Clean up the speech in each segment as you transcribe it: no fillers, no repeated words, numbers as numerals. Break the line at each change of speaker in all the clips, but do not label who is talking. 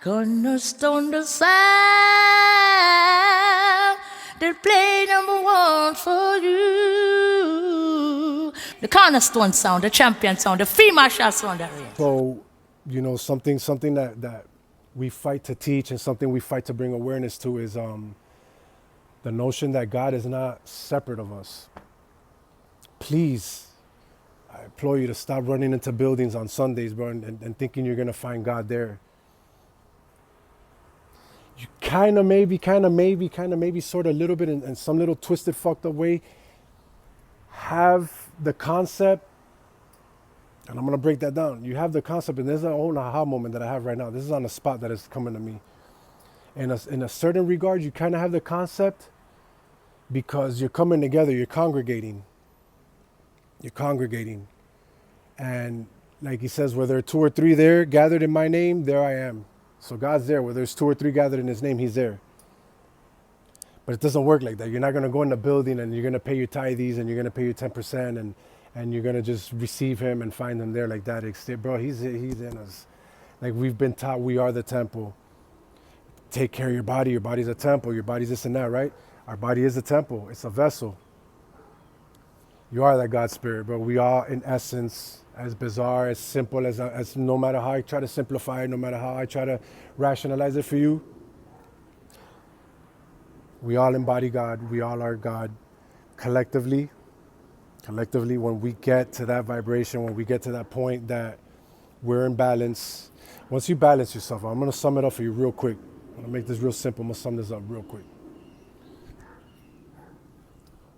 Cornerstone, the sound that play number one for you. The Cornerstone sound, the champion sound, the free martial sound.
So, something that we fight to teach and something we fight to bring awareness to is the notion that God is not separate of us. Please, I implore you to stop running into buildings on Sundays, bro, and thinking you're going to find God there. You kind of maybe, sort of a little bit in some little twisted, fucked up way, have the concept, and I'm going to break that down. You have the concept, and there's an own aha moment that I have right now. This is on the spot that is coming to me. In a certain regard, you kind of have the concept because you're coming together, you're congregating. And like he says, where there are 2 or 3 there gathered in my name, there I am. So God's there. Where there's 2 or 3 gathered in his name, he's there. But it doesn't work like that. You're not going to go in the building and you're going to pay your tithes and you're going to pay your 10% and you're going to just receive him and find him there like that. Bro, he's in us. Like we've been taught we are the temple. Take care of your body. Your body's a temple. Your body's this and that, right? Our body is a temple. It's a vessel. You are that God spirit, bro. We are, in essence, as bizarre, as simple, as no matter how I try to simplify it, no matter how I try to rationalize it for you, we all embody God. We all are God. Collectively, when we get to that vibration, when we get to that point that we're in balance, once you balance yourself, I'm going to sum it up for you real quick. I'm going to make this real simple. I'm going to sum this up real quick.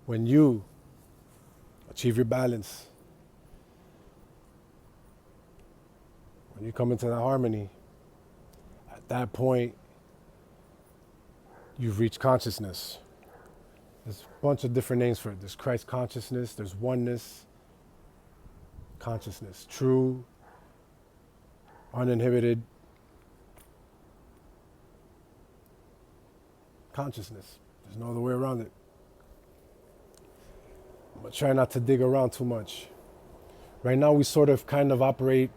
When you achieve your balance, when you come into that harmony, at that point, you've reached consciousness. There's a bunch of different names for it. There's Christ consciousness, there's oneness, consciousness, true, uninhibited consciousness. There's no other way around it. But try not to dig around too much. Right now, we sort of kind of operate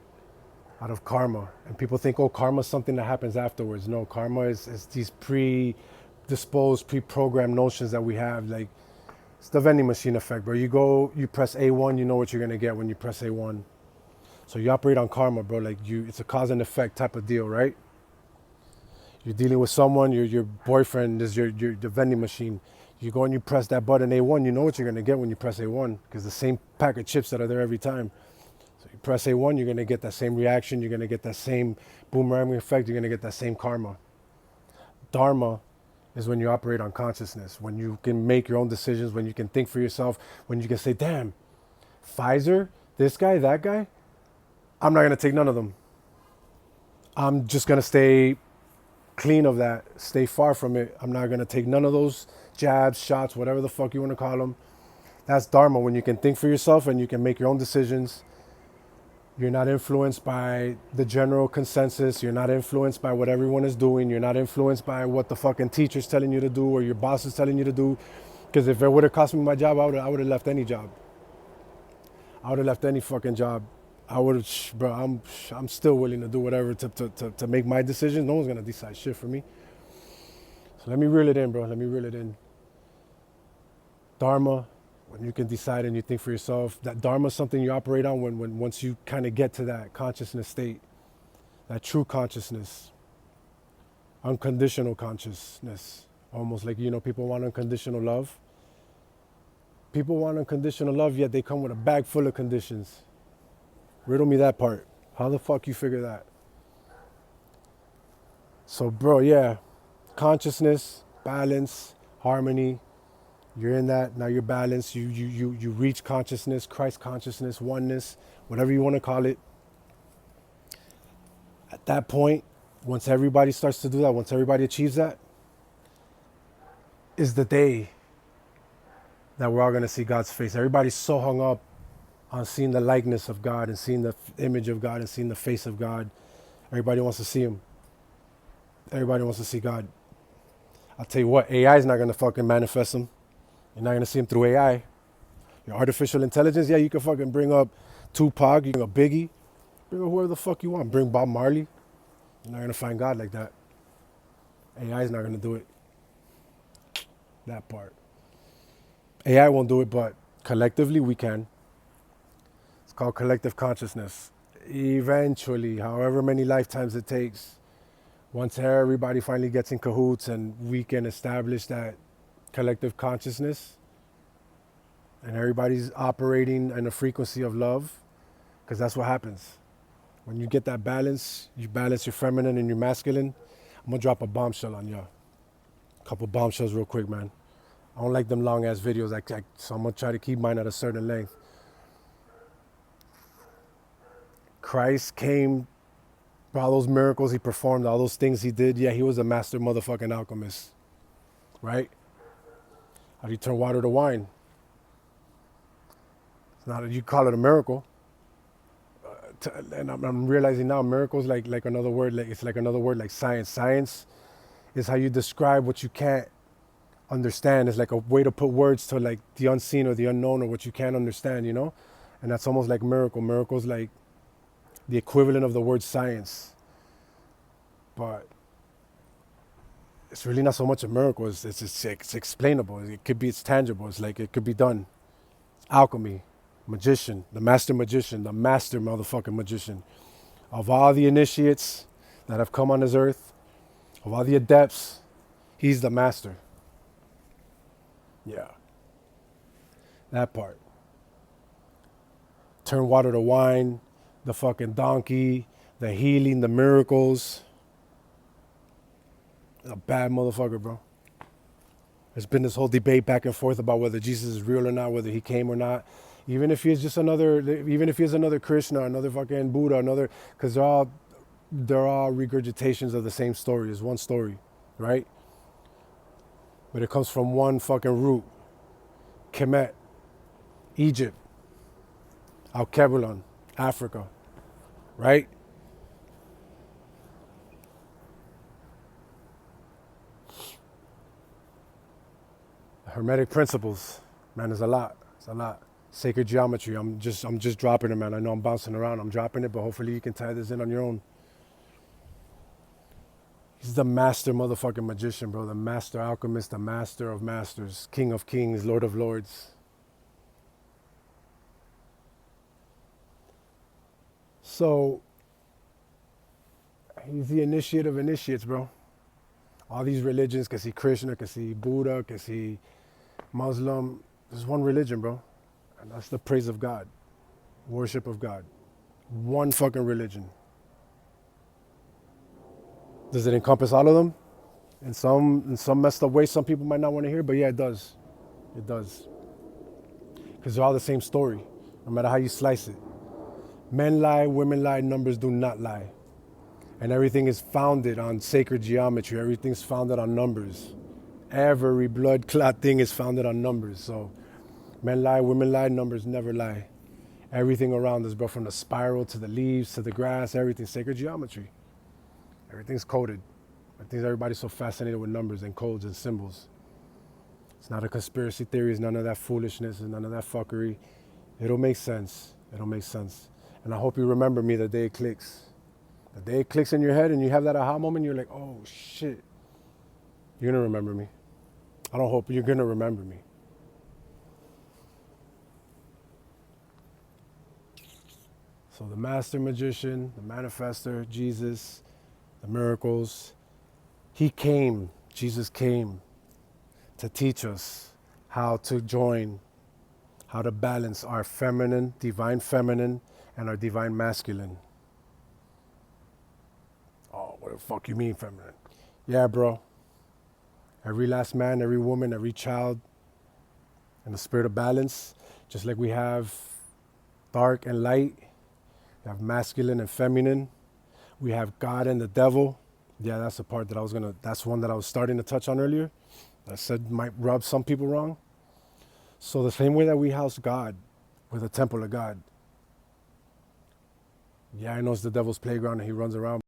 out of karma. And people think, oh, karma is something that happens afterwards. No, karma is these predisposed, pre-programmed notions that we have. Like, it's the vending machine effect, bro. You press A1, you know what you're going to get when you press A1. So you operate on karma, bro. Like, it's a cause and effect type of deal, right? You're dealing with someone, your boyfriend is the vending machine. You go and you press that button A1, you know what you're going to get when you press A1, because the same pack of chips that are there every time. So you press A1, you're going to get that same reaction, you're going to get that same boomerang effect, you're going to get that same karma. Dharma is when you operate on consciousness, when you can make your own decisions, when you can think for yourself, when you can say, damn, Pfizer, this guy, that guy, I'm not going to take none of them. I'm just going to stay clean of that, stay far from it. I'm not going to take none of those jabs, shots, whatever the fuck you want to call them. That's Dharma, when you can think for yourself and you can make your own decisions. You're not influenced by the general consensus. You're not influenced by what everyone is doing. You're not influenced by what the fucking teacher's telling you to do or your boss is telling you to do. Because if it would have cost me my job, I would have left any job. I would have left any fucking job. I would have, bro, I'm still willing to do whatever to make my decisions. No one's going to decide shit for me. So let me reel it in, bro. Let me reel it in. Dharma, when you can decide and you think for yourself. That Dharma is something you operate on when once you kind of get to that consciousness state, that true consciousness, unconditional consciousness, almost like, people want unconditional love. People want unconditional love, yet they come with a bag full of conditions. Riddle me that part. How the fuck you figure that? So, bro, yeah, consciousness, balance, harmony. You're in that, now you're balanced, you reach consciousness, Christ consciousness, oneness, whatever you want to call it. At that point, once everybody starts to do that, once everybody achieves that, is the day that we're all going to see God's face. Everybody's so hung up on seeing the likeness of God and seeing the image of God and seeing the face of God. Everybody wants to see him. Everybody wants to see God. I'll tell you what, AI is not going to fucking manifest him. You're not going to see him through AI. Your artificial intelligence, yeah, you can fucking bring up Tupac, you can bring up Biggie, bring up whoever the fuck you want. Bring Bob Marley. You're not going to find God like that. AI is not going to do it. That part. AI won't do it, but collectively we can. It's called collective consciousness. Eventually, however many lifetimes it takes, once everybody finally gets in cahoots and we can establish that collective consciousness and everybody's operating in a frequency of love, because that's what happens. When you get that balance, you balance your feminine and your masculine. I'm going to drop a bombshell on y'all. A couple bombshells real quick, man. I don't like them long ass videos, so I'm going to try to keep mine at a certain length. Christ came, all those miracles he performed, all those things he did. Yeah, he was a master motherfucking alchemist, right? How do you turn water to wine? It's not, you call it a miracle. And I'm realizing now, miracles like another word, like it's like another word like science. Science is how you describe what you can't understand. It's like a way to put words to like the unseen or the unknown or what you can't understand, you know? And that's almost like miracle. Miracle's like the equivalent of the word science. But it's really not so much a miracle. It's explainable. It could be, it's tangible. It's like it could be done. Alchemy, magician, the master motherfucking magician. Of all the initiates that have come on this earth, of all the adepts, he's the master. Yeah. That part. Turn water to wine, the fucking donkey, the healing, the miracles. A bad motherfucker, bro. There's been this whole debate back and forth about whether Jesus is real or not, whether he came or not. Even if he's another Krishna, another fucking Buddha, because they're all regurgitations of the same story. It's one story, right? But it comes from one fucking root. Kemet, Egypt, Alkebulan, Africa, right? Hermetic principles, man, there's a lot. It's a lot. Sacred geometry. I'm just dropping it, man. I know I'm bouncing around. I'm dropping it, but hopefully you can tie this in on your own. He's the master motherfucking magician, bro. The master alchemist, the master of masters, king of kings, lord of lords. So he's the initiate of initiates, bro. All these religions, can see Krishna, can see Buddha, can see Muslim. There's one religion, bro. And that's the praise of God, worship of God. One fucking religion. Does it encompass all of them? In some messed up way, some people might not want to hear, but yeah, it does. It does. Because they're all the same story, no matter how you slice it. Men lie, women lie, numbers do not lie. And everything is founded on sacred geometry. Everything's founded on numbers. Every blood clot thing is founded on numbers. So men lie, women lie, numbers never lie. Everything around us, bro, from the spiral to the leaves to the grass, everything, sacred geometry. Everything's coded. I think everybody's so fascinated with numbers and codes and symbols. It's not a conspiracy theory. It's none of that foolishness. It's none of that fuckery. It'll make sense. It'll make sense. And I hope you remember me the day it clicks. The day it clicks in your head and you have that aha moment, you're like, oh shit. You're gonna remember me. I don't hope you're gonna remember me. So the master magician, the manifester, Jesus, the miracles, he came, Jesus came to teach us how to join, how to balance our feminine, divine feminine, and our divine masculine. Oh, what the fuck you mean feminine? Yeah, bro. Every last man, every woman, every child, in the spirit of balance, just like we have dark and light, we have masculine and feminine, we have God and the devil. Yeah, that's the part that that's one that I was starting to touch on earlier. I said might rub some people wrong. So the same way that we house God with a temple of God. Yeah, I know it's the devil's playground and he runs around.